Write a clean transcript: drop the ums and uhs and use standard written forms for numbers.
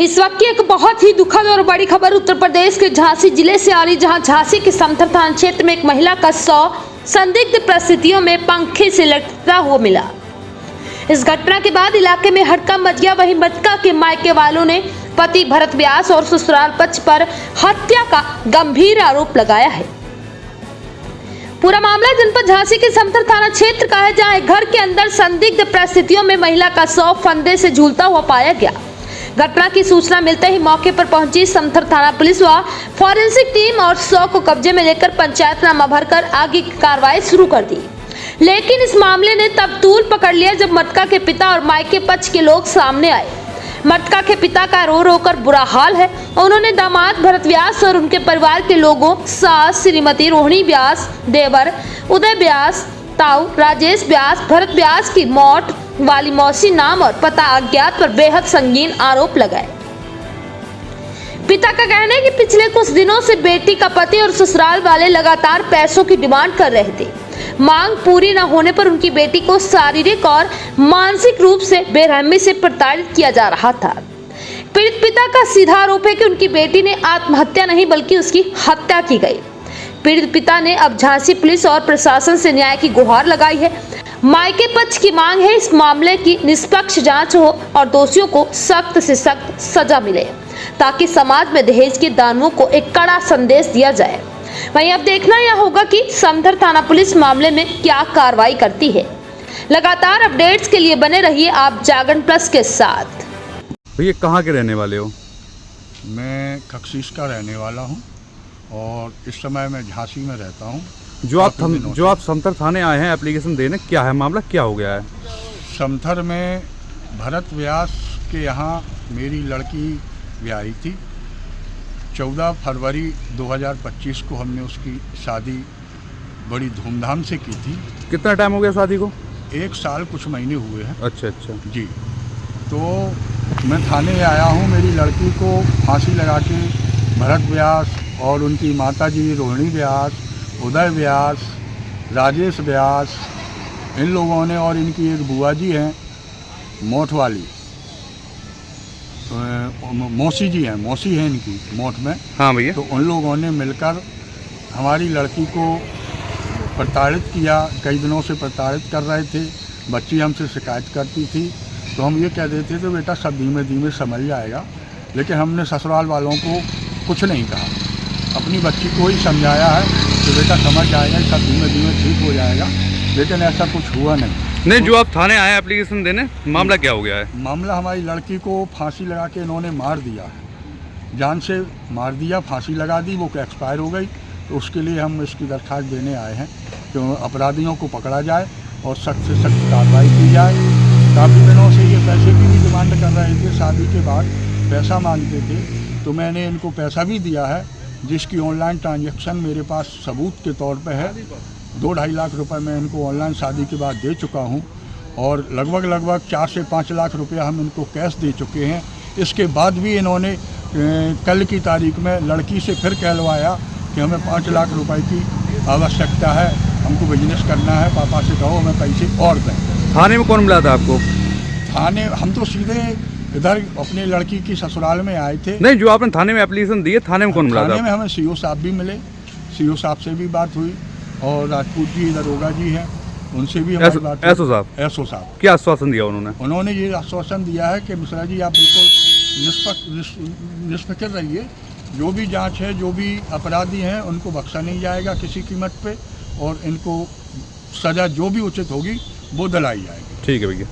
इस वक्त की एक बहुत ही दुखद और बड़ी खबर उत्तर प्रदेश के झांसी जिले से आ रही, जहां झांसी के समथर थाना क्षेत्र में एक महिला का शव संदिग्ध परिस्थितियों में पंखे से लटकता हुआ मिला। इस घटना के बाद इलाके में हड़कंप मच गया। वहीं मृतका के मायके वालों ने पति भरत व्यास और ससुराल पक्ष पर हत्या का गंभीर आरोप लगाया है। पूरा मामला जनपद झांसी के समथर थाना क्षेत्र का है, जहां एक घर के अंदर संदिग्ध परिस्थितियों में महिला का शव फंदे से झूलता हुआ पाया गया। घटना की सूचना मिलते ही मौके पर पहुंची समथर थाना पुलिस व फॉरेंसिक टीम और शव को कब्जे में लेकर पंचायतनामा भरकर आगे की कार्रवाई शुरू कर दी। लेकिन इस मामले ने तब तूल पकड़ लिया जब मृतका के पिता और मायके पक्ष के लोग सामने आए। मृतका के पिता का रो रो कर बुरा हाल है। उन्होंने दामाद भरत व्यास और उनके परिवार के लोगों, सास श्रीमती रोहिणी व्यास, देवर उदय व्यास, ताऊ राजेश व्यास, भरत व्यास की मौत वाली मौसी नाम और पता अज्ञात पर बेहद संगीन आरोप लगाए। पिता का कहना है कि पिछले कुछ दिनों से बेटी का पति और ससुराल वाले लगातार पैसों की डिमांड कर रहे थे। मांग पूरी न होने पर उनकी बेटी को शारीरिक और मानसिक रूप से बेरहमी से प्रताड़ित किया जा रहा था। पीड़ित पिता का सीधा आरोप है कि उनकी बेटी ने आत्महत्या नहीं बल्कि उसकी हत्या की गई। पीड़ित पिता ने अब झांसी पुलिस और प्रशासन से न्याय की गुहार लगाई है। मायके पक्ष की मांग है इस मामले की निष्पक्ष जांच हो और दोषियों को सख्त से सख्त सजा मिले, ताकि समाज में दहेज के दानवों को एक कड़ा संदेश दिया जाए। वहीं अब देखना यह होगा कि समथर थाना पुलिस मामले में क्या कार्रवाई करती है। लगातार अपडेट्स के लिए बने रहिए आप जागरण प्लस के साथ। भैया कहाँ के रहने वाले हो? मैं कक्सीस का रहने वाला हूँ और इस समय मैं झांसी में रहता हूँ। जो आप समथर थाने आए हैं एप्लीकेशन देने, क्या है मामला, क्या हो गया है? समथर में भरत व्यास के यहाँ मेरी लड़की ब्याही थी। 14 फरवरी 2025 को हमने उसकी शादी बड़ी धूमधाम से की थी। कितना टाइम हो गया शादी को? 1 साल कुछ महीने हुए हैं। अच्छा जी। तो मैं थाने आया हूँ। मेरी लड़की को फांसी लगा के भरत व्यास और उनकी माताजी रोहिणी व्यास, उदय व्यास, राजेश व्यास, इन लोगों ने, और इनकी एक बुआ जी हैं मोठ वाली, मौसी जी हैं, मौसी हैं इनकी मोठ में। हाँ भैया। तो उन लोगों ने मिलकर हमारी लड़की को प्रताड़ित किया। कई दिनों से प्रताड़ित कर रहे थे। बच्ची हमसे शिकायत करती थी तो हम ये कह देते थे बेटा सब धीमे धीमे समझ जाएगा, लेकिन हमने ससुराल वालों को कुछ नहीं कहा। अपनी बच्ची को ही समझाया है कि बेटा समझ जाएगा, सब धीमे धीमे ठीक हो जाएगा, लेकिन ऐसा कुछ हुआ नहीं। जो आप थाने आए एप्लीकेशन देने, मामला क्या हो गया है? मामला हमारी लड़की को फांसी लगा के इन्होंने मार दिया है, जान से मार दिया, फांसी लगा दी, वो एक्सपायर हो गई। तो उसके लिए हम इसकी दरख्वास्त देने आए हैं कि अपराधियों को पकड़ा जाए और सख्त से सख्त कार्रवाई की जाए। काफ़ी दिनों से ये पैसे की भी डिमांड कर रहे थे, शादी के बाद पैसा मांगते थे, तो मैंने इनको पैसा भी दिया है, जिसकी ऑनलाइन ट्रांजैक्शन मेरे पास सबूत के तौर पे है। 2-2.5 लाख रुपए मैं इनको ऑनलाइन शादी के बाद दे चुका हूं और लगभग 4 से 5 लाख रुपया हम इनको कैश दे चुके हैं। इसके बाद भी इन्होंने कल की तारीख में लड़की से फिर कहलवाया कि हमें 5 लाख रुपए की आवश्यकता है, हमको बिजनेस करना है, पापा से कहो हमें पैसे और दें। थाने में कौन मिला था आपको? थाने हम तो सीधे इधर अपनी लड़की की ससुराल में आए थे। नहीं, जो आपने थाने में एप्लीकेशन दी है, थाने में कौन मिला था? थाने में हमें सीओ साहब भी मिले, सीओ साहब से भी बात हुई और राजपूत जी दरोगा जी हैं, उनसे भी हमारी बात। एसओ साहब क्या आश्वासन दिया उन्होंने? उन्होंने ये आश्वासन दिया है कि मिश्रा जी आप बिल्कुल निष्पक्ष रहिए, जो भी जांच है, जो भी अपराधी हैं उनको बख्शा नहीं जाएगा किसी कीमत पे, और इनको सज़ा जो भी उचित होगी वो दिलाई जाएगी। ठीक है भैया।